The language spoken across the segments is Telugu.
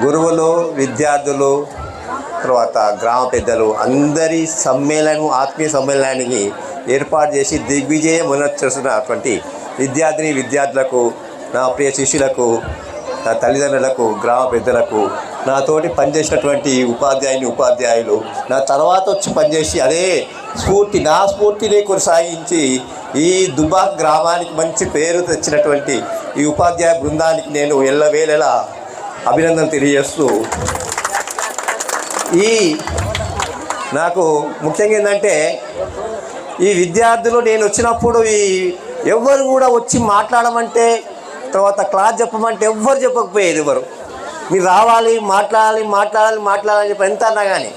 గురువులు, విద్యార్థులు, తర్వాత గ్రామ పెద్దలు అందరి సమ్మేళనం, ఆత్మీయ సమ్మేళనానికి ఏర్పాటు చేసి దిగ్విజయం చేస్తున్నటువంటి విద్యార్థులకు, నా ప్రియ శిష్యులకు, నా తల్లిదండ్రులకు, గ్రామ పెద్దలకు, నాతోటి పనిచేసినటువంటి ఉపాధ్యాయులు, నా తర్వాత వచ్చి పనిచేసి అదే నా స్ఫూర్తిని కొనసాగించి ఈ దుబ్బాక గ్రామానికి మంచి పేరు తెచ్చినటువంటి ఈ ఉపాధ్యాయ బృందానికి నేను ఎల్లవేళలా అభినందనలు తెలియజేస్తూ, నాకు ముఖ్యంగా ఏంటంటే ఈ విద్యార్థులు నేను వచ్చినప్పుడు ఎవ్వరు కూడా వచ్చి మాట్లాడమంటే, తర్వాత క్లాస్ చెప్పమంటే ఎవ్వరు చెప్పకపోయేది. మీరు రావాలి, మాట్లాడాలని చెప్పి ఎంత అన్నా కానీ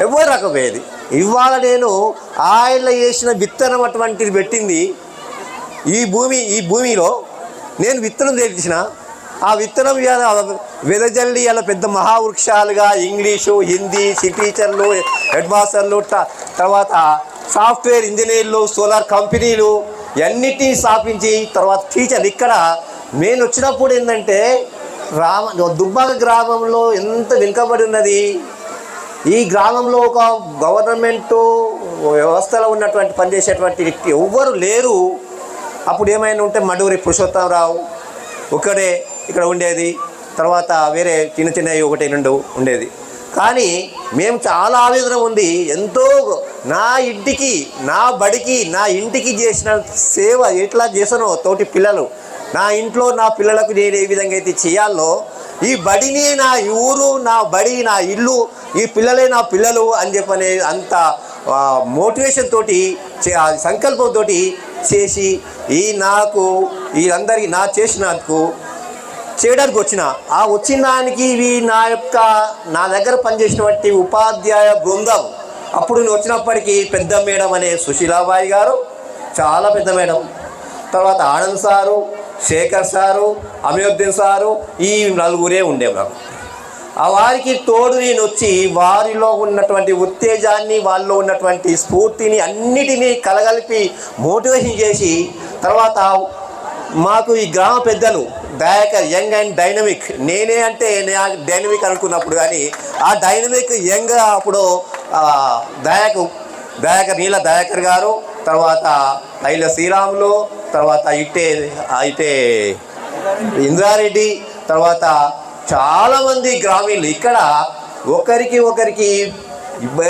ఎవ్వరు రాకపోయేది. ఇవాళ నేను ఆయన చేసిన విత్తనం అటువంటిది పెట్టింది ఈ భూమిలో నేను విత్తనం తెచ్చిన ఆ విత్తనం వెదజల్లి అలా పెద్ద మహావృక్షాలుగా ఇంగ్లీషు, హిందీ, టీచర్లు, హెడ్ మాస్టర్లు, తర్వాత సాఫ్ట్వేర్ ఇంజనీర్లు, సోలార్ కంపెనీలు అన్నిటినీ స్థాపించి తర్వాత టీచర్లు. ఇక్కడ నేను వచ్చినప్పుడు ఏంటంటే దుబ్బాక గ్రామంలో ఎంత వెనుకబడి ఉన్నది. ఈ గ్రామంలో ఒక గవర్నమెంటు వ్యవస్థలో ఉన్నటువంటి పనిచేసేటువంటి వ్యక్తి ఎవ్వరు లేరు. అప్పుడు ఏమైనా ఉంటే మడూరి పురుషోత్తమరావు ఒకడే ఇక్కడ ఉండేది, తర్వాత వేరే చిన్నవి 1-2 ఉండేది. కానీ మేము చాలా ఆవేదన ఉంది. ఎంతో నా ఇంటికి, నా బడికి, నా ఇంటికి చేసిన సేవ ఎట్లా చేసానో తోటి పిల్లలు, నా ఇంట్లో నా పిల్లలకు నేను ఏ విధంగా అయితే చేయాలో, ఈ బడిని నా ఊరు, నా బడి, నా ఇల్లు, ఈ పిల్లలే నా పిల్లలు అని చెప్పనే అంత మోటివేషన్ తోటి, సంకల్పంతో చేసి నాకు అందరికీ చేయడానికి వచ్చిన దానికి నా దగ్గర పనిచేసినటువంటి ఉపాధ్యాయ బృందం, అప్పుడు నేను వచ్చినప్పటికీ పెద్ద మేడం అనే సుశీలాబాయి గారు, చాలా పెద్ద మేడం, తర్వాత Anand sir, Shekhar sir, Amiruddin sir, ఈ నలుగురే ఉండేవారు. వారికి తోడు నేను వచ్చి వారిలో ఉన్నటువంటి ఉత్తేజాన్ని, వాళ్ళలో ఉన్నటువంటి స్ఫూర్తిని అన్నిటినీ కలగలిపి మోటివేషన్ చేసి, తర్వాత మాకు ఈ గ్రామ పెద్దలు దయాకర్ యంగ్ అండ్ డైనమిక్, నేనే అంటే డైనమిక్ అనుకున్నప్పుడు కానీ ఆ డైనమిక్ యంగ్ అప్పుడు దయాకర్ నీల దయాకర్ గారు, తర్వాత ఐల శ్రీరాములు, తర్వాత ఇటే ఇంద్రారెడ్డి, తర్వాత చాలామంది గ్రామీణులు. ఇక్కడ ఒకరికి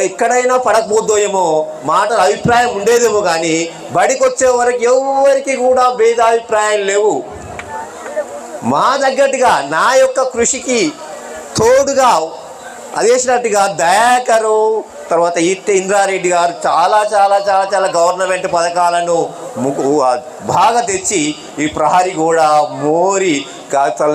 ఎక్కడైనా పడకపోద్దో ఏమో మాటలు అభిప్రాయం ఉండేదేమో, కానీ బడికి వచ్చే వరకు ఎవరికి కూడా భేదాభిప్రాయాలు లేవు. మా తగ్గట్టుగా నా యొక్క కృషికి తోడుగా అదేసినట్టుగా దయాకరు, తర్వాత ఇంద్రారెడ్డి గారు చాలా చాలా చాలా చాలా గవర్నమెంట్ పథకాలను బాగా తెచ్చి ఈ ప్రహరీ కూడా మోరి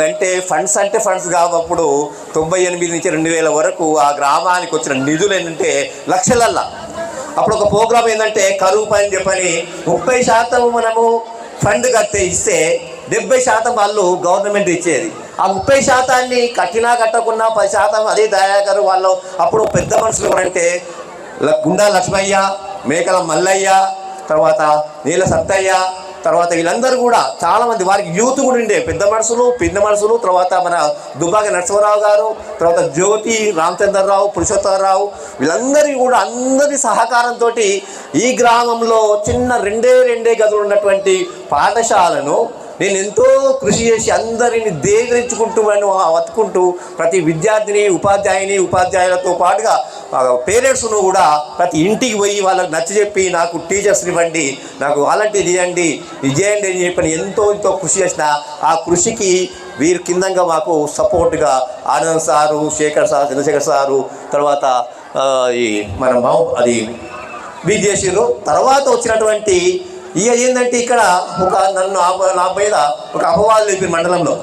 అంటే ఫండ్స్ కావప్పుడు 98 నుంచి 2000 వరకు ఆ గ్రామానికి వచ్చిన నిధులు ఏంటంటే లక్షలల్లా. అప్పుడు ఒక ప్రోగ్రాం ఏంటంటే కరువు పని చెప్పని 30% మనము ఫండ్ ఇస్తే 70% వాళ్ళు గవర్నమెంట్ ఇచ్చేది. ఆ 30%ని కట్టినా కట్టకున్నా 10% అదే దయాకరు వాళ్ళు. అప్పుడు పెద్ద మనుషులు ఎవరంటే గుండా లక్ష్మయ్య, మేకల మల్లయ్య, తర్వాత నీల సత్తయ్య, తర్వాత వీళ్ళందరూ కూడా చాలామంది, వారికి యూత్ కూడా ఉండే పెద్ద మనుషులు, తర్వాత మన దుబ్బాక నరసింహరావు గారు, తర్వాత జ్యోతి రామచంద్రరావు, పురుషోత్తమరావు, వీళ్ళందరి కూడా అందరి సహకారంతో ఈ గ్రామంలో చిన్న రెండే గదులు ఉన్నటువంటి పాఠశాలను నేను ఎంతో కృషి చేసి అందరిని దేగరించుకుంటూ వత్తుకుంటూ ప్రతి విద్యార్థిని, ఉపాధ్యాయులతో పాటుగా పేరెంట్స్ను కూడా ప్రతి ఇంటికి పోయి వాళ్ళకి నచ్చజెప్పి నాకు టీచర్స్ని ఇవ్వండి, నాకు వాలంటీర్ ఇవ్వండి, ఇది చేయండి అని చెప్పి ఎంతో కృషి చేసిన ఆ కృషికి వీరి కిందంగా మాకు సపోర్ట్గా Anand sir, Shekhar sir, Chandrashekhar sir, తర్వాత మన అది విద్యేశ్వరు. తర్వాత వచ్చినటువంటి ఏంటంటే ఇక్కడ నా మీద ఒక అపవాదం లేపి మండలంలో.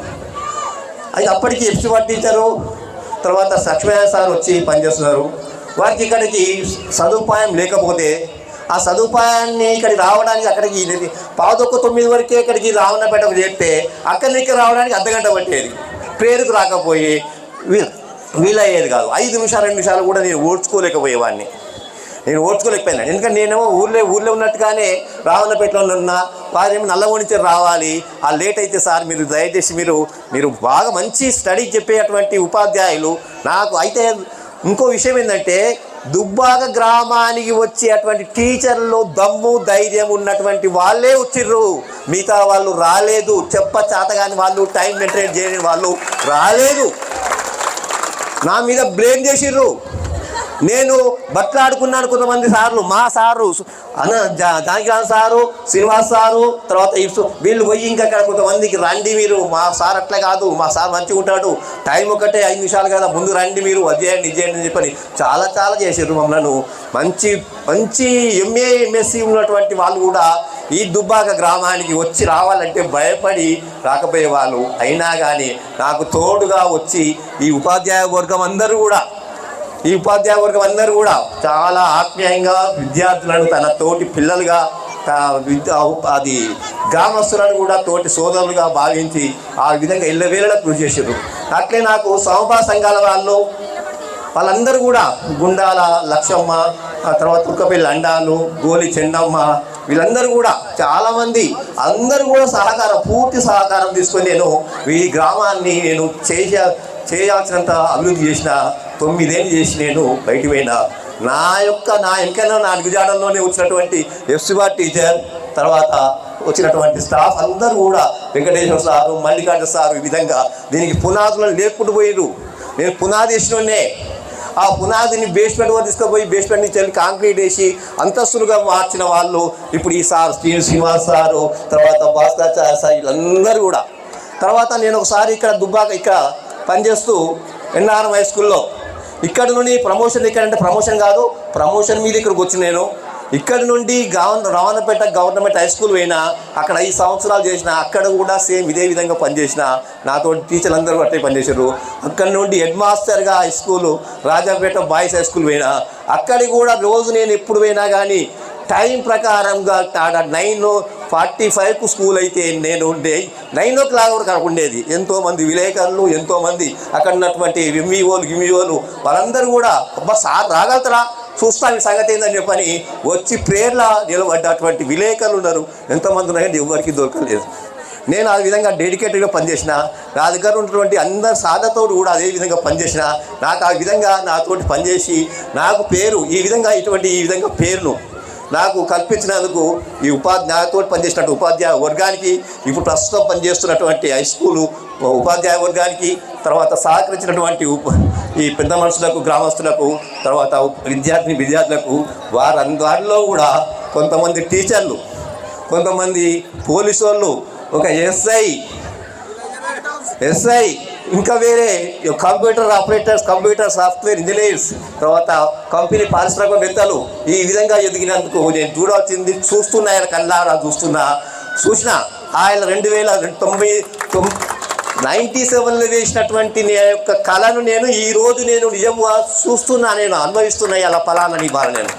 అయితే అప్పటికి ఎఫ్సివాడ్ టీచరు, తర్వాత లక్ష్మయ్య సార్ వచ్చి పనిచేస్తున్నారు. వారికి ఇక్కడికి సదుపాయం లేకపోతే ఆ సదుపాయాన్ని ఇక్కడికి రావడానికి అక్కడికి 8:9 వరకే ఇక్కడికి రావణపేటకు చేస్తే అక్కడికి రావడానికి అర్ధగంట పట్టేది. పేరుకు రాకపోయి వీలయ్యేది కాదు. 5 నిమిషాలు 2 నిమిషాలు కూడా నేను ఓడ్చుకోలేకపోయేవాడిని. నేను ఓడ్చుకోలేకపోయినాను. ఎందుకంటే నేనేమో ఊళ్ళో ఉన్నట్టుగానే రావణపేటలో ఉన్న వారేమో నల్లగొండ నుంచి రావాలి, ఆ లేట్ అయితే సార్ మీరు దయచేసి మీరు బాగా మంచి స్టడీ చెప్పేటువంటి ఉపాధ్యాయులు నాకు అయితే. ఇంకో విషయం ఏంటంటే దుబ్బాక గ్రామానికి వచ్చేటువంటి టీచర్లు దమ్ము ధైర్యం ఉన్నటువంటి వాళ్ళే వచ్చిర్రు, మిగతా వాళ్ళు రాలేదు. చేతగాని వాళ్ళు, టైం మెయింటైన్ చేయని వాళ్ళు రాలేదు. నా మీద బ్లేమ్ చేసిర్రు. నేను బట్లాడుకున్నాను కొంతమంది సార్లు, మా sir Janakiram sir, Srinivas sir, తర్వాత వీళ్ళు పోయి ఇంకా కొంతమందికి రండి మీరు, మా సార్ అట్లా కాదు, మా సార్ మంచిగా ఉంటాడు, టైం ఒకటే 5 నిమిషాలు కదా, ముందు రండి మీరు, అది చేయండి ఇది చేయండి అని చెప్పని చాలా చేసారు మమ్మల్ని. మంచి ఎంఏ ఎంఎస్సి ఉన్నటువంటి వాళ్ళు కూడా ఈ దుబ్బాక గ్రామానికి వచ్చి రావాలంటే భయపడి రాకపోయేవాళ్ళు. అయినా కానీ నాకు తోడుగా వచ్చి ఈ ఉపాధ్యాయ వర్గం అందరూ కూడా చాలా ఆత్మీయంగా విద్యార్థులను తన తోటి పిల్లలుగా అది గ్రామస్తులను కూడా తోటి సోదరులుగా భావించి ఆ విధంగా ఇళ్ళవేళలా కృషి చేశారు. అట్లే నాకు సమూహ సంఘాల వాళ్ళందరూ కూడా గుండాల లక్షమ్మ, తర్వాత తుక్కపల్లి అండాలు, గోలి చెండమ్మ, వీళ్ళందరూ కూడా చాలామంది అందరూ కూడా పూర్తి సహకారం తీసుకొని నేను ఈ గ్రామాన్ని నేను చేయాల్సినంత అభివృద్ధి చేసిన 9 ఏళ్ళు చేసి నేను బయటికి పోయినా. నా వెనకైనా నా గుజాడంలోనే వచ్చినటువంటి ఎఫ్సిబార్ టీచర్, తర్వాత వచ్చినటువంటి స్టాఫ్ అందరూ కూడా వెంకటేశ్వర సారు, మల్లికార్జున సారు ఈ విధంగా దీనికి పునాదులను లేపుకుంటూ పోయారు. నేను పునాది వేసినోనే. ఆ పునాదిని బేస్మెంట్ వరకు తీసుకుపోయి బేస్మెంట్ నుంచి వెళ్ళి కాంక్రీట్ వేసి అంతస్తులుగా మార్చిన వాళ్ళు ఇప్పుడు ఈ సార్ శ్రీనివాస్ సారు, తర్వాత భాస్కరాచార్య సార్, వీళ్ళందరూ కూడా. తర్వాత నేను ఒకసారి ఇక్కడ దుబ్బాక ఇక్కడ పనిచేస్తూ ఎన్ఆర్ఎం హై స్కూల్లో ఇక్కడ నుండి ప్రమోషన్, ఇక్కడంటే ప్రమోషన్ కాదు, ప్రమోషన్ మీద ఇక్కడికి వచ్చి నేను ఇక్కడి నుండి రావణపేట గవర్నమెంట్ హై స్కూల్ పోయినా, అక్కడ 5 సంవత్సరాలు చేసిన, అక్కడ కూడా సేమ్ ఇదే విధంగా పనిచేసిన, నాతో టీచర్లు అందరూ అట్టే పనిచేశారు. అక్కడి నుండి హెడ్ మాస్టర్గా high school Rajapeta boys high school పోయినా, అక్కడికి కూడా రోజు నేను ఎప్పుడు పోయినా కానీ టైం ప్రకారంగా 9:45కు స్కూల్ అయితే నేను 9 o'clock వరకు ఉండేది. ఎంతోమంది విలేకరులు, ఎంతోమంది అక్కడ ఉన్నటువంటి గిమ్మిఓలు వాళ్ళందరూ కూడా అబ్బా సార్ రాగలుగుతారా, చూస్తాను ఈ సంగతి ఏందని చెప్పని వచ్చి ప్రేర్లా నిలబడ్డటువంటి విలేకరులు ఉన్నారు. ఎంతోమంది ఉన్నాయంటే ఎవరికి దొరకలేదు. నేను ఆ విధంగా డెడికేటెడ్గా పనిచేసిన, నా దగ్గర ఉన్నటువంటి అందరి సాధతో కూడా అదే విధంగా పనిచేసిన, నాకు ఆ విధంగా నాతోటి పనిచేసి నాకు పేరు ఈ విధంగా పేరును నాకు కల్పించినందుకు ఈ నాతో పనిచేసినట్టు ఉపాధ్యాయ వర్గానికి, ఇప్పుడు ప్రస్తుతం పనిచేస్తున్నటువంటి హై స్కూలు ఉపాధ్యాయ వర్గానికి, తర్వాత సహకరించినటువంటి ఈ పెద్ద మనుషులకు, గ్రామస్తులకు, తర్వాత విద్యార్థులకు, వారిలో కూడా కొంతమంది టీచర్లు, కొంతమంది పోలీసు వాళ్ళు, ఒక ఎస్ఐ, ఇంకా వేరే computer operators, computer software engineers, తర్వాత కంపెనీ పారిశ్రామికవేత్తలు ఈ విధంగా ఎదిగినందుకు నేను చూస్తున్నా ఆయన కళ్ళారా చూసిన ఆయన 1997లో వేసినటువంటి యొక్క కళను నేను ఈరోజు నిజంగా చూస్తున్నా, నేను అనుభవిస్తున్నా ఇలా ఫలానని బాధ. నేను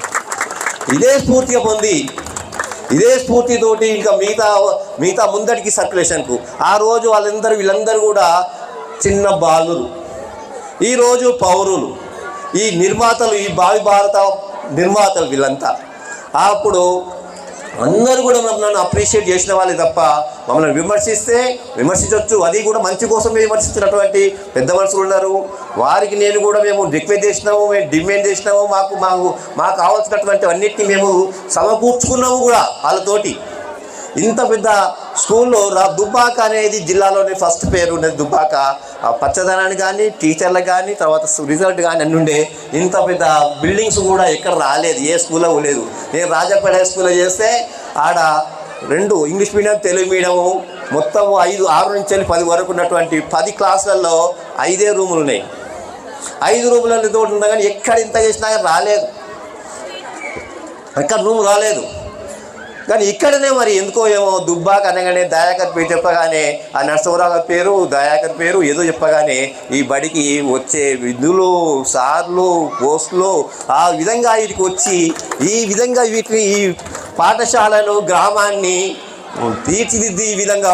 ఇదే స్ఫూర్తిగా పొంది, ఇదే స్ఫూర్తితోటి ఇంకా మిగతా ముందటికి సర్క్యులేషన్కు ఆ రోజు వీళ్ళందరూ కూడా చిన్న బాలురు, ఈరోజు పౌరులు, ఈ నిర్మాతలు, ఈ భావి భారత నిర్మాతలు వీళ్ళంతా. అప్పుడు అందరూ కూడా నన్ను అప్రిషియేట్ చేసిన వాళ్ళే తప్ప మమ్మల్ని విమర్శించవచ్చు, అది కూడా మంచి కోసమే విమర్శించినటువంటి పెద్ద మనుషులు ఉన్నారు. వారికి మేము రిక్వెస్ట్ చేసినాము, మేము డిమాండ్ చేసినాము, మాకు కావాల్సినటువంటి అన్నిటిని మేము సమకూర్చుకున్నాము కూడా వాళ్ళతోటి. ఇంత పెద్ద స్కూల్లో దుబ్బాక అనేది జిల్లాలోనే ఫస్ట్ పేరు ఉన్నది. దుబ్బాక పచ్చదనాన్ని కానీ, టీచర్లకు కానీ, తర్వాత రిజల్ట్ కానీ అన్నీ ఉండే. ఇంత పెద్ద బిల్డింగ్స్ కూడా ఎక్కడ రాలేదు, ఏ స్కూల్లో లేదు. నేను రాజాపేట హై స్కూల్లో చేస్తే ఆడ 2 ఇంగ్లీష్ మీడియం, తెలుగు మీడియము, మొత్తం 6 నుంచి 10 వరకు ఉన్నటువంటి 10 క్లాసులలో 5 రూములు ఉన్నాయి. 5 రూములలో తోటి ఉన్నా కానీ ఎక్కడ ఇంత చేసినా రాలేదు, ఎక్కడ రూమ్ రాలేదు. కానీ ఇక్కడనే మరి ఎందుకో ఏమో దుబ్బాక అనగానే దయాకర్ పేరు చెప్పగానే, ఆ నరసింహరావు పేరు, దయాకర్ పేరు ఏదో చెప్పగానే ఈ బడికి వచ్చే విధులు, సార్లు, పోస్టులు ఆ విధంగా వీటికి వచ్చి ఈ విధంగా ఈ పాఠశాలను, గ్రామాన్ని తీర్చిదిద్ది ఈ విధంగా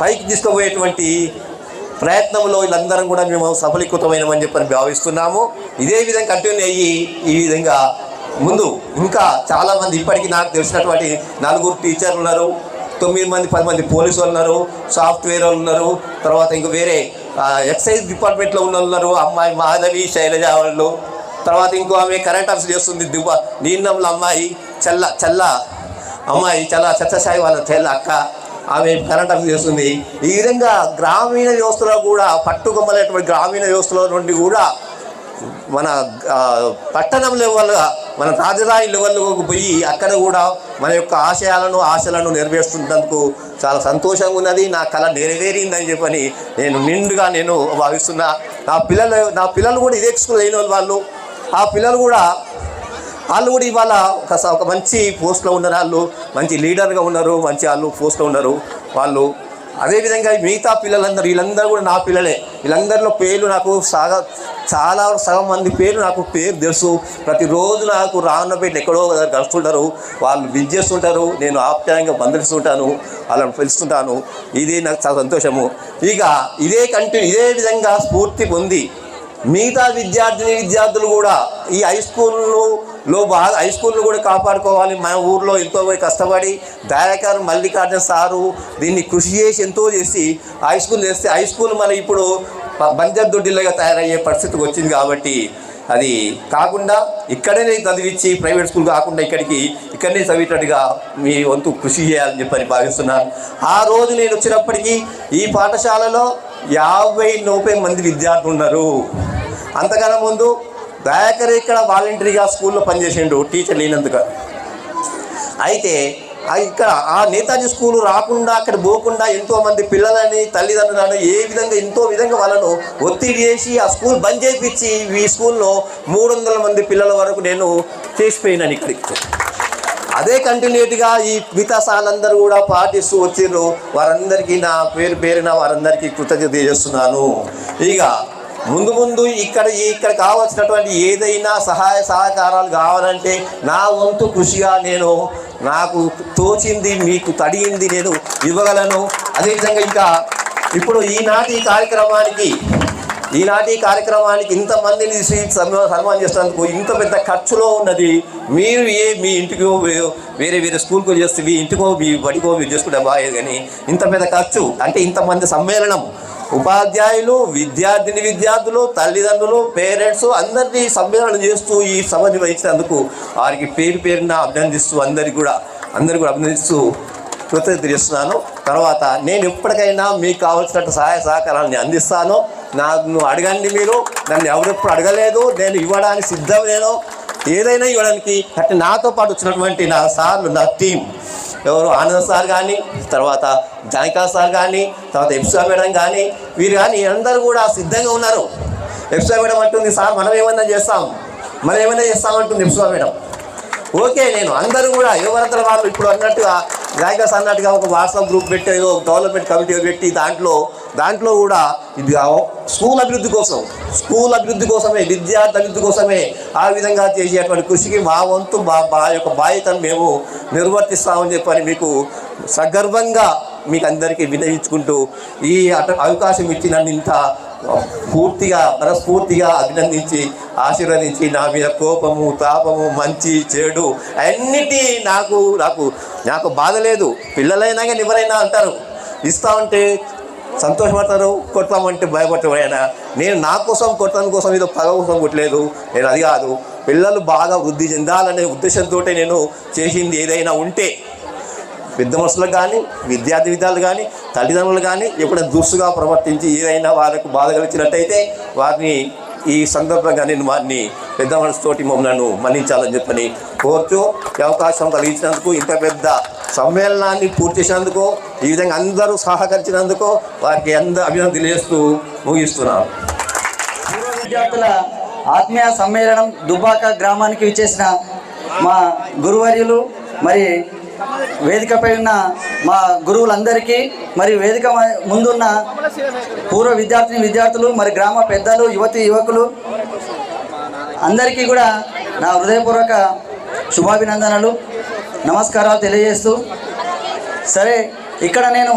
పైకి తీసుకుపోయేటువంటి ప్రయత్నంలో వీళ్ళందరం కూడా మేము సఫలీకృతమైనమని చెప్పని భావిస్తున్నాము. ఇదే విధంగా కంటిన్యూ అయ్యి ఈ విధంగా ముందు ఇంకా చాలామంది ఇప్పటికీ నాకు తెలిసినటువంటి 4 టీచర్లు ఉన్నారు, 9 మంది 10 మంది పోలీసు వాళ్ళు ఉన్నారు, సాఫ్ట్వేర్ వాళ్ళు ఉన్నారు, తర్వాత ఇంకా వేరే ఎక్సైజ్ డిపార్ట్మెంట్లో ఉన్న ఉన్నారు, అమ్మాయి మాధవి శైలజ వాళ్ళు, తర్వాత ఇంకో ఆమె కరెంట్ అఫైర్స్ చేస్తుంది నీలంలో అమ్మాయి చల్ల అమ్మాయి సత్యసాయి వాళ్ళ చెల్ల అక్క, ఆమె కరెంట్ అఫైర్స్ చేస్తుంది. ఈ విధంగా గ్రామీణ వ్యవస్థలో కూడా పట్టుకొమ్మలేటువంటి గ్రామీణ వ్యవస్థలో నుండి కూడా మన పట్టణం లెవెల్గా మన రాజధాని లెవెల్లోకి పోయి అక్కడ కూడా మన యొక్క ఆశలను నెరవేరుస్తున్నందుకు చాలా సంతోషంగా ఉన్నది. నా కళ నెరవేరిందని చెప్పని నేను నిండుగా భావిస్తున్నా. నా పిల్లలు కూడా ఇదే స్కూల్ అయిన వాళ్ళు, ఆ పిల్లలు కూడా వాళ్ళు కూడా ఇవాళ ఒక మంచి పోస్ట్లో ఉన్నారు, వాళ్ళు మంచి లీడర్గా ఉన్నారు, మంచి వాళ్ళు పోస్ట్లో ఉన్నారు వాళ్ళు. అదేవిధంగా మిగతా వీళ్ళందరూ కూడా నా పిల్లలే. వీళ్ళందరిలో పేర్లు నాకు సగం మంది పేర్లు నాకు తెలుసు. ప్రతిరోజు నాకు రాన్నపేట ఎక్కడో కలుస్తుంటారు, వాళ్ళు విజ్ చేస్తుంటారు, నేను ఆప్యాయంగా బంధిస్తుంటాను, వాళ్ళని పిలుస్తుంటాను. ఇది నాకు చాలా సంతోషము. ఇక ఇదే విధంగా స్ఫూర్తి పొంది మిగతా విద్యార్థులు కూడా ఈ హై స్కూల్లో కూడా కాపాడుకోవాలి. మన ఊర్లో ఎంతో కష్టపడి దయాకర్ మల్లికార్జున సారు దీన్ని కృషి చేసి ఎంతో చేసి హై స్కూల్ మన ఇప్పుడు బంజర్ దొడ్డిలాగా తయారయ్యే పరిస్థితికి వచ్చింది. కాబట్టి అది కాకుండా ఇక్కడనే చదివించి ప్రైవేట్ స్కూల్ కాకుండా ఇక్కడనే చదివేటట్టుగా మీ వంతు కృషి చేయాలని చెప్పని భావిస్తున్నాను. ఆ రోజు నేను వచ్చినప్పటికీ ఈ పాఠశాలలో 50-40 మంది విద్యార్థులు ఉన్నారు. అంతకన్నా ముందు దయాకర్ ఇక్కడ వాలంటరీగా స్కూల్లో పనిచేసిండు, టీచర్ లేనందుకు. అయితే ఇక్కడ ఆ నేతాజీ స్కూల్ రాకుండా అక్కడ పోకుండా ఎంతోమంది పిల్లలని తల్లిదండ్రులను ఎంతో విధంగా వాళ్ళను ఒత్తిడి చేసి ఆ స్కూల్ బంద్ చేయించి ఈ స్కూల్లో 300 మంది పిల్లల వరకు నేను చేసిపోయినాను ఇక్కడికి. అదే కంటిన్యూటీగా ఈ మిగతా సార్లందరూ కూడా పాటిస్తూ వచ్చిర్రు. వారందరికీ నా పేరున వారందరికీ కృతజ్ఞత చేస్తున్నాను. ఇక ముందు ఇక్కడ కావాల్సినటువంటి ఏదైనా సహాయ సహకారాలు కావాలంటే నా వంతు కృషిగా నాకు తోచింది మీకు తడిగింది నేను ఇవ్వగలను. అదేవిధంగా ఇంకా ఇప్పుడు ఈనాటి కార్యక్రమానికి ఇంతమందిని సన్మానం చేసినందుకు ఇంత పెద్ద ఖర్చులో ఉన్నది. మీరు మీ ఇంటికో వేరే స్కూల్కో చేస్తే మీ ఇంటికో మీ బడికో మీరు చేసుకుంటే బాగేది, కానీ ఇంత పెద్ద ఖర్చు అంటే ఇంతమంది సమ్మేళనం, ఉపాధ్యాయులు, విద్యార్థులు, తల్లిదండ్రులు, పేరెంట్స్ అందరినీ సమ్మేళనం చేస్తూ ఈ సభ నిర్వహించినందుకు వారికి పేరున అభినందిస్తూ అందరికీ కూడా అభినందిస్తూ కృతజ్ఞత చేస్తున్నాను. తర్వాత నేను ఎప్పటికైనా మీకు కావాల్సినట్టు సహాయ సహకారాన్ని అందిస్తాను. నన్ను అడగండి, మీరు నన్ను ఎవరెప్పుడు అడగలేదు, నేను ఇవ్వడానికి సిద్ధం. నేను ఏదైనా ఇవ్వడానికి. అంటే నాతో పాటు వచ్చినటువంటి నా సార్లు, నా టీం ఎవరు ఆనంద్ సార్ కానీ, తర్వాత జానికా సార్ కానీ, తర్వాత ఎఫ్సా మేడం కానీ, వీరు కానీ అందరూ కూడా సిద్ధంగా ఉన్నారు. ఎఫ్సా మేడం అంటుంది, సార్ మనం ఏమైనా చేస్తామంటుంది ఎఫ్సా మేడం. ఓకే, నేను అందరూ కూడా ఎవరంతా వాళ్ళు ఇప్పుడు అన్నట్టుగా జానికా సార్ అన్నట్టుగా ఒక వాట్సాప్ గ్రూప్ పెట్టి డెవలప్మెంట్ కమిటీ పెట్టి దాంట్లో కూడా ఇది స్కూల్ అభివృద్ధి కోసమే విద్యార్థి అభివృద్ధి కోసమే ఆ విధంగా చేసేటువంటి కృషికి మా వంతు మా యొక్క బాధ్యతను మేము నిర్వర్తిస్తామని చెప్పని మీకు సగర్వంగా మీకు అందరికీ వినయించుకుంటూ ఈ అవకాశం ఇచ్చి నన్ను ఇంత మనస్ఫూర్తిగా అభినందించి ఆశీర్వదించి నా మీద కోపము, తాపము, మంచి చెడు అన్నిటి నాకు బాధ లేదు. పిల్లలైనా కానీ ఎవరైనా అంటారు, ఇస్తామంటే సంతోషపడతారు, కొడతామంటే భయపడతాడు. నేను నా కోసం కొట్టడం కోసం ఏదో పగ కోసం కొట్టలేదు. నేను అది కాదు, పిల్లలు బాగా వృద్ధి చెందాలనే ఉద్దేశంతో నేను చేసింది ఏదైనా ఉంటే పెద్ద మనుషులకు కానీ, విద్యార్థులు కానీ, తల్లిదండ్రులు కానీ ఎప్పుడైనా దురుసుగా ప్రవర్తించి ఏదైనా వాళ్ళకు బాధ కలిగినట్టయితే వారిని ఈ సందర్భంగా నేను వారిని పెద్ద మనసుతోటి మమ్మల్ని మన్నించాలని చెప్పని కోరుతూ అవకాశం కలిగించినందుకు, ఇంత పెద్ద సమ్మేళనాన్ని పూర్తి చేసినందుకు, ఈ విధంగా అందరూ సహకరించినందుకు వారికి అభినందనలు తెలియజేస్తూ ముగిస్తున్నాను. విద్యార్థుల ఆత్మీయ సమ్మేళనం దుబ్బాక గ్రామానికి విచ్చేసిన మా గురువర్యులు, మరి వేదికపై ఉన్న మా గురువులందరికీ, మరి వేదిక ముందున్న పూర్వ విద్యార్థులు, మరి గ్రామ పెద్దలు, యువకులు అందరికీ కూడా నా హృదయపూర్వక శుభాభినందనలు, నమస్కారాలు తెలియజేస్తూ, సరే ఇక్కడ నేను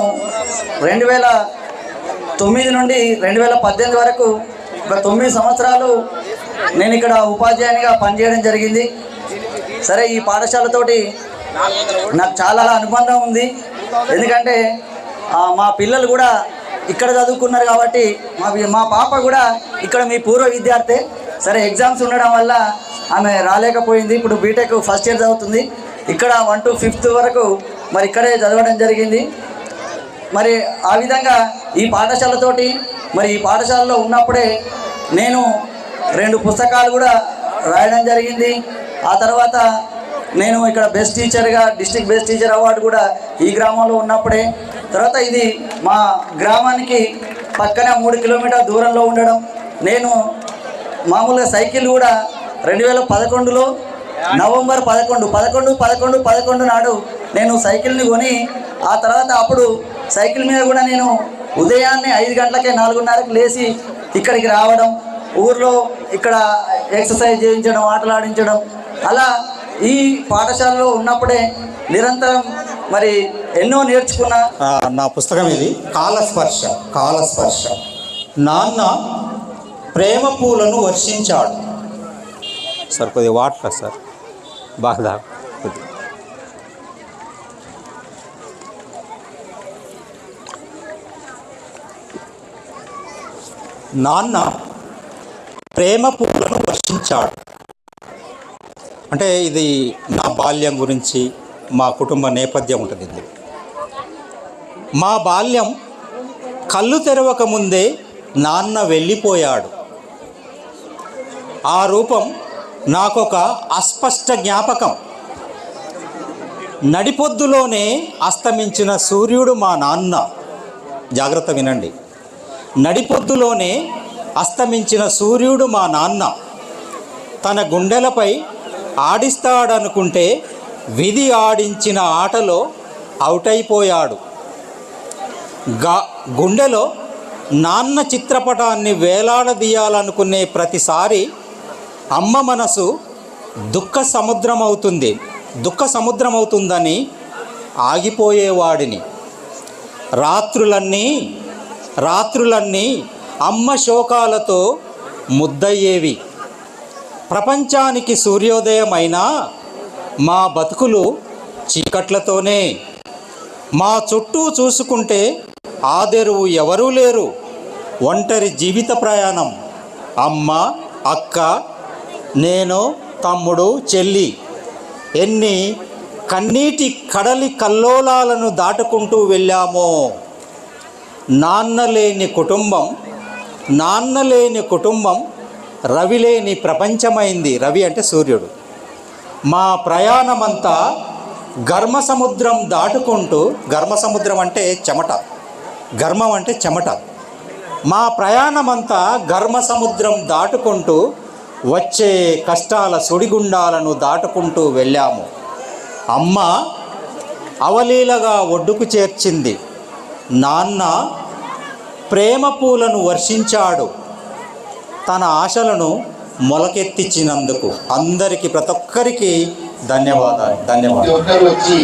2009 నుండి 2018 వరకు ఒక 9 సంవత్సరాలు నేను ఇక్కడ ఉపాధ్యాయునిగా పనిచేయడం జరిగింది. సరే ఈ పాఠశాలతోటి నాకు చాలా అనుబంధం ఉంది. ఎందుకంటే మా పిల్లలు కూడా ఇక్కడ చదువుకున్నారు కాబట్టి మా పాప కూడా ఇక్కడ మీ పూర్వ విద్యార్థి. సరే ఎగ్జామ్స్ ఉండడం వల్ల ఆమె రాలేకపోయింది. ఇప్పుడు బీటెక్ ఫస్ట్ ఇయర్ చదువుతుంది. ఇక్కడ 1 to 5th వరకు మరి ఇక్కడే చదవడం జరిగింది. మరి ఆ విధంగా ఈ పాఠశాలతోటి మరి ఈ పాఠశాలలో ఉన్నప్పుడే నేను 2 పుస్తకాలు కూడా రాయడం జరిగింది. ఆ తర్వాత నేను ఇక్కడ బెస్ట్ టీచర్గా డిస్ట్రిక్ట్ బెస్ట్ టీచర్ అవార్డు కూడా ఈ గ్రామంలో ఉన్నప్పుడే. తర్వాత ఇది మా గ్రామానికి పక్కన 3 కిలోమీటర్ల దూరంలో ఉండడం. నేను మామూలుగా సైకిల్ కూడా 2011లో నవంబర్ 11 నాడు నేను సైకిల్ని కొని ఆ తర్వాత అప్పుడు సైకిల్ మీద కూడా నేను ఉదయాన్నే 5 గంటలకే 4:30కి లేచి ఇక్కడికి రావడం, ఊర్లో ఇక్కడ ఎక్సర్సైజ్ చేయించడం, ఆటలు ఆడించడం, అలా ఈ పాఠశాలలో ఉన్నప్పుడే నిరంతరం మరి ఎన్నో నేర్చుకున్నా. నా పుస్తకం ఇది కాలస్పర్శ. నాన్న ప్రేమ పూలను వర్షించాడు. సార్ కొద్దిగా వాటర్ సార్ బాగా నాన్న ప్రేమ పూలను వర్షించాడు అంటే ఇది నా బాల్యం గురించి, మా కుటుంబ నేపథ్యం ఉంటుంది. ఇది మా బాల్యం కళ్ళు తెరవక ముందే నాన్న వెళ్ళిపోయాడు. ఆ రూపం నాకొక అస్పష్ట జ్ఞాపకం. నడిపొద్దులోనే అస్తమించిన సూర్యుడు మా నాన్న. జాగ్రత్త వినండి. నడిపొద్దులోనే అస్తమించిన సూర్యుడు మా నాన్న. తన గుండెలపై ఆడిస్తాడనుకుంటే విధి ఆడించిన ఆటలో అవుట్ అయిపోయాడు. గుండెలో నాన్న చిత్రపటాన్ని వేలాడదీయాలనుకునే ప్రతిసారి అమ్మ మనసు దుఃఖ సముద్రమవుతుందని ఆగిపోయేవాడిని. రాత్రులన్నీ అమ్మ శోకాలతో ముద్దయ్యేవి. ప్రపంచానికి సూర్యోదయమైనా మా బతుకులు చీకట్లతోనే. మా చుట్టూ చూసుకుంటే ఆదెరువు ఎవరూ లేరు. ఒంటరి జీవిత ప్రయాణం. అమ్మ, అక్క, నేను, తమ్ముడు, చెల్లి. ఎన్ని కన్నీటి కడలి కల్లోలాలను దాటుకుంటూ వెళ్ళామో. నాన్న లేని కుటుంబం రవి లేని ప్రపంచమైంది. రవి అంటే సూర్యుడు. మా ప్రయాణమంతా ఘర్మసముద్రం దాటుకుంటూ, ఘర్మసముద్రం అంటే చెమట, ఘర్మం అంటే చెమట. మా ప్రయాణమంతా ఘర్మసముద్రం దాటుకుంటూ వచ్చే కష్టాల సుడిగుండాలను దాటుకుంటూ వెళ్ళాము. అమ్మ అవలీలగా ఒడ్డుకు చేర్చింది. నాన్న ప్రేమ పూలను వర్షించాడు. తన ఆశలను మొలకెత్తించినందుకు అందరికీ, ప్రతి ఒక్కరికి ధన్యవాదాలు. ఒక్కరు వచ్చి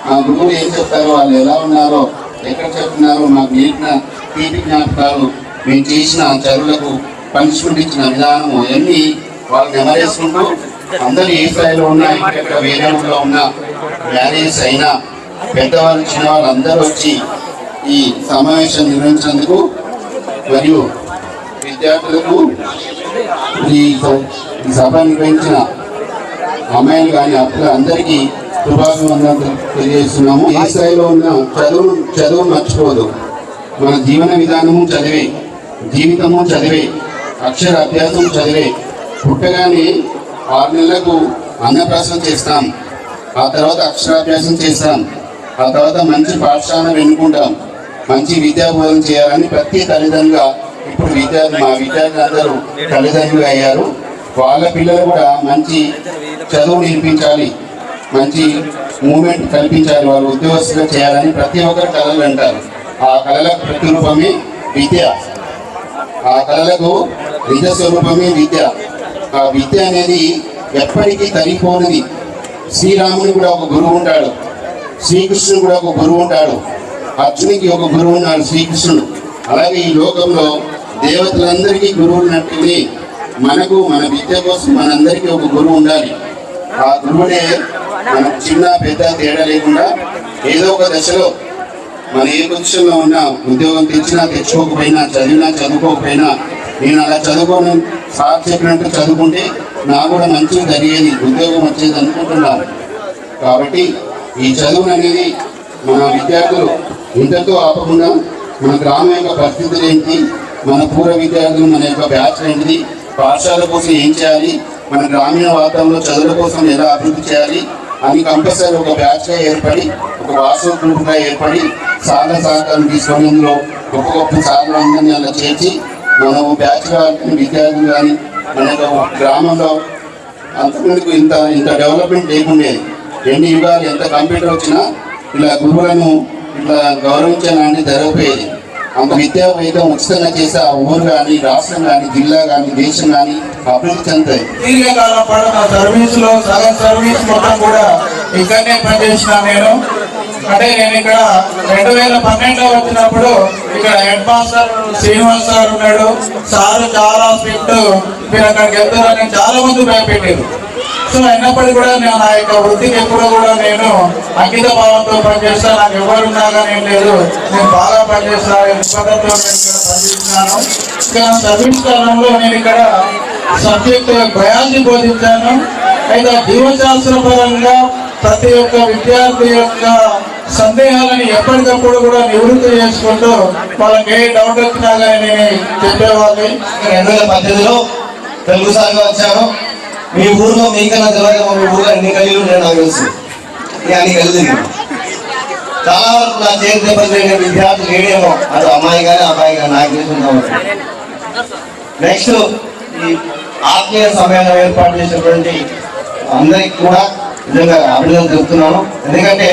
మా గురువులు ఏం చెప్తారో, వాళ్ళు ఎలా ఉన్నారో, ఎక్కడ చెప్తున్నారో, మాకు నేర్పిన తీపి జ్ఞాపకాలు, మేము చేసిన చదువులకు పనిష్మెంట్ ఇచ్చిన విధానము అవన్నీ వాళ్ళు నెమరేసుకుంటూ అందరూ ఏ స్థాయిలో ఉన్నా, ఇక్కడ వేరే ఊళ్ళో ఉన్న మ్యారేజ్ అయినా పెద్దవాళ్ళు చిన్నవాళ్ళు అందరూ వచ్చి ఈ సమావేశం నిర్వహించినందుకు మరియు విద్యార్థులకు ఈ సభ నిర్వహించిన అమ్మాయిలు కానీ అప్పులు అందరికీ శుభాభివందనలు తెలియజేస్తున్నాము. ఏ స్థాయిలో ఉన్న చదువు మర్చిపోదు. మన జీవన విధానము చదివే, జీవితము చదివే, అక్షర అభ్యాసం చదివే. పుట్టగానే 6 నెలలకు అన్నప్రాసన చేస్తాం, ఆ తర్వాత అక్షరాభ్యాసం చేస్తాం, ఆ తర్వాత మంచి పాఠశాల ఎన్నుకుంటాం, మంచి విద్యాబోధన చేయాలని ప్రతి తల్లిదండ్రులుగా ఇప్పుడు మా విద్యార్థులు అందరూ తల్లిదండ్రులు అయ్యారు. వాళ్ళ పిల్లలు కూడా మంచి చదువు నేర్పించాలి, మంచి మూమెంట్ కల్పించాలి, వాళ్ళు ఉద్యోగస్తులుగా చేయాలని ప్రతి ఒక్కరు కళలు అంటారు. ఆ కళలకు ప్రతిరూపమే విద్య, ఆ కళలకు నిజ స్వరూపమే విద్య. ఆ విద్య అనేది ఎప్పటికీ తరిగిపోనిది. శ్రీరాముని కూడా ఒక గురువు ఉంటాడు, శ్రీకృష్ణుడు కూడా ఒక గురువు ఉంటాడు, అర్జునికి ఒక గురువు ఉన్నాడు శ్రీకృష్ణుడు. అలాగే ఈ లోకంలో దేవతలందరికీ గురువులు ఉన్నట్టునే మనకు మన విద్య కోసం మనందరికీ ఒక గురువు ఉండాలి. ఆ గురువునే మనకు చిన్న పెద్ద తేడా లేకుండా ఏదో ఒక దశలో మన ఏ పొజిషన్లో ఉన్నా, ఉద్యోగం తెచ్చినా తెచ్చుకోకపోయినా, చదివినా చదువుకోకపోయినా, నేను అలా చదువుకోను సార్ చెప్పినట్టు చదువుకుంటే నాకు కూడా మంచిగా జరిగేది, ఉద్యోగం వచ్చేది అనుకుంటున్నాను. కాబట్టి ఈ చదువు అనేది మన విద్యార్థులు ఇంతతో ఆపకుండా మన గ్రామం యొక్క పరిస్థితులు ఏంటి, మన పూర్వ విద్యార్థులు మన యొక్క బ్యాచ్ ఏంటిది, పాఠశాల కోసం ఏం చేయాలి, మన గ్రామీణ వాతావరణంలో చదువుల కోసం ఎలా అభివృద్ధి చేయాలి అని కంపల్సరీ ఒక బ్యాచ్గా ఏర్పడి, ఒక వాట్సాప్ గ్రూప్గా ఏర్పడి సార్ల సహకారం తీసుకొని అందులో గొప్ప గొప్ప సార్లు అందరినీ అలా చేర్చి మనం బ్యాచ్గా విద్యార్థులు కానీ మన యొక్క గ్రామంలో అంతకుముందుకు ఇంత డెవలప్మెంట్ లేకుండేది. ఎన్ని యుగాలు ఎంత కంప్యూటర్ వచ్చినా ఇలా గురువులను ఇట్లా గౌరవించాలని జరగపోయేది. అంత విద్యా వైద్యం ఉచితంగా చేసే ఆ ఊరు కానీ, రాష్ట్రం కానీ, జిల్లా కానీ, దేశం కానీ అభివృద్ధి చెందుతాయి. దీర్ఘకాలం పాటు నా సర్వీస్లో సగం సర్వీస్ మొత్తం కూడా ఇక్కడనే పనిచేసిన నేను. అంటే నేను ఇక్కడ 2012లో వచ్చినప్పుడు ఇక్కడ హెడ్ మాస్టర్ శ్రీనివాస్ సార్ ఉన్నాడు. సార్ చాలా స్ట్రిక్ట్, మీరు అక్కడికి వెళ్తారని చాలా మంది భయపెట్టారు. సో అయినప్పటికీ కూడా నేను నా యొక్క వృత్తికి ఎప్పుడూ కూడా నేను అంకిత భావంతో పనిచేస్తాను. నాకు ఎవరున్నా కానీ ఏం లేదు, నేను బాగా పనిచేస్తాను, నిబద్ధతతో నేను ఇక్కడ పనిచేస్తున్నాను. ఇక్కడ సర్వీస్ కాలంలో నేను ఇక్కడ సబ్జెక్ట్ బయాలజీ బోధించాను. అయితే జీవశాస్త్ర పరంగా ప్రతి ఒక్క విద్యార్థి యొక్క సందేహాలను ఎప్పటికప్పుడు కూడా నివృత్తి చేసుకుంటూ వాళ్ళకి ఏ డౌట్ వచ్చినా కానీ నేను చెప్పేవాళ్ళని. 2018లో తెలుగు సార్గా వచ్చాను. మీ ఊర్లో మీకన్నా తెలియదు, మీ ఊర్లో ఎన్ని గలీలు నేను నాకు తెలుసు. అన్ని కలిసి చాలా వరకు నా చేతి దెబ్బలు విద్యార్థులు లేడేమో, అది అమ్మాయి కానీ అబ్బాయి కానీ నాకు తెలిసింది. కాబట్టి నెక్స్ట్ ఈ ఆత్మీయ సమ్మేళనం ఏర్పాటు చేసినటువంటి అందరికి కూడా నిజంగా అభినందన చెప్తున్నాను. ఎందుకంటే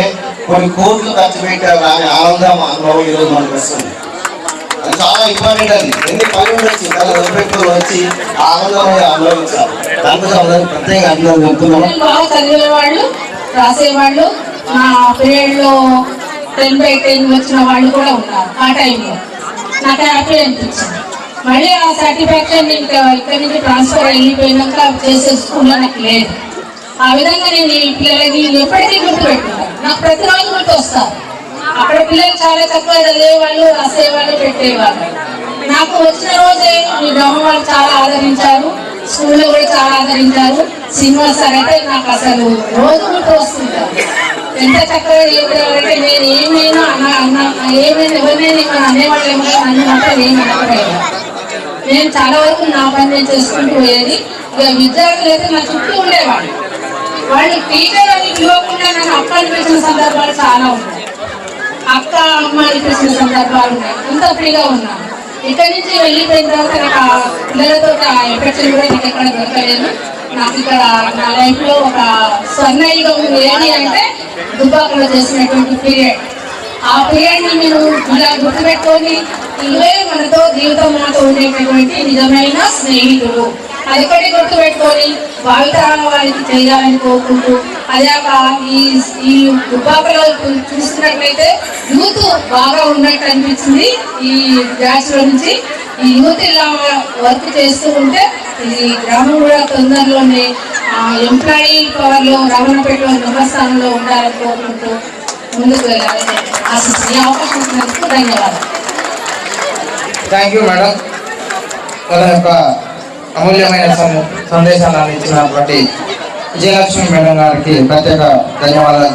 కొన్ని కోట్లు ఖర్చు పెట్టారు కానీ ఆనందం అనుభవం ఈరోజు మనకు వస్తుంది. అది చాలా ఇంపార్టెంట్. అది ఎన్ని పనులు వచ్చి తన పెట్టుకుని వచ్చి ఆనందం అనుభవించాలి. దానికోసం అందరికి ప్రత్యేకంగా అభినందన చెప్తున్నాను. బాగా చదివే వాళ్ళు, రాసేవాళ్ళు, మా పీరియడ్లో 10/10 వచ్చిన వాళ్ళు కూడా ఉన్నారు. ఆ టైంలో నాకు హ్యాపీ అనిపించింది. మళ్ళీ ఆ సాటిస్ఫాక్షన్ ఇక్కడి నుంచి ట్రాన్స్ఫర్ వెళ్ళిపోయినాక చేసే స్కూల్లో నాకు లేదు. ఆ విధంగా నేను ఈ పిల్లలకి ఎప్పటికీ గుర్తుపెట్టుకుంటాను. నాకు ప్రతిరోజు గుర్తు వస్తారు. అక్కడ పిల్లలు చాలా చక్కగా చదివేవాళ్ళు, రాసేవాళ్ళు, పెట్టేవాళ్ళు. నాకు వచ్చిన రోజే మీ గ్రామం వాళ్ళు చాలా ఆదరించారు, స్కూల్లో కూడా చాలా ఆదరించారు. సినిమా సార్ అయితే నాకు అసలు రోజు గుర్తు వస్తుంటారు. ఎంత చక్కగా చెప్పేవారంటే నేను ఏమైనా ఏమైనా ఎవరినైనా అనేవాళ్ళేమో, నన్ను మాత్రం ఏమి అనకపోయారు. నేను చాలా వరకు నా పని నేను చేసుకుంటూ పోయేది. ఇక విద్యార్థులు అయితే నా చుట్టూ ఉండేవాళ్ళు. వాళ్ళు టీచర్ అని పిలవకుండా నన్ను అక్క అనిపించిన సందర్భాలు చాలా ఉన్నాయి. అక్క అమ్మ అనిపించిన సందర్భాలు ఉన్నాయి. ఇంత ఫ్రీగా ఉన్నాను. ఇక్కడి నుంచి వెళ్ళిపోయిన తర్వాత నాకు ఆ పిల్లలతో ఎఫెక్షన్ కూడా నాకు ఎక్కడ దొరకలేదు. నాకు ఇక్కడ నా లైఫ్లో ఒక స్వర్ణయుగం ఏది అంటే దుబ్బాకలో చేసినటువంటి పీరియడ్. ఆ పీరియడ్ని నేను ఇలా గుర్తుపెట్టుకొని ఇవే మనతో జీవితం మనతో ఉండేటటువంటి నిజమైన స్నేహితులు. అది ఒకటి గుర్తుపెట్టుకొని భావితరాల వారికి చేయాలని కోరుకుంటూ, అదాక ఈ దుబ్బాకలో చూస్తున్నట్లయితే యూత్ బాగా ఉన్నట్టు అనిపించింది. ఈ బ్యాచ్లో నుంచి ఈ యూత్ ఇలా వర్క్ చేస్తూ ఉంటే ఈ గ్రామం కూడా తొందరలోనే ఎంప్లాయీ పవర్లో రమణపేటలో నివాసాలలో ఉండాలని కోరుకుంటూ ముందుకు వెళ్ళాలని ఆశిస్తుంది. అవకాశం ఇచ్చినందుకు ధన్యవాదాలు. Thank you madam. తన యొక్క అమూల్యమైన సందేశాలను ఇచ్చినటువంటి విజయలక్ష్మి మేడం గారికి ప్రత్యేక ధన్యవాదాలు.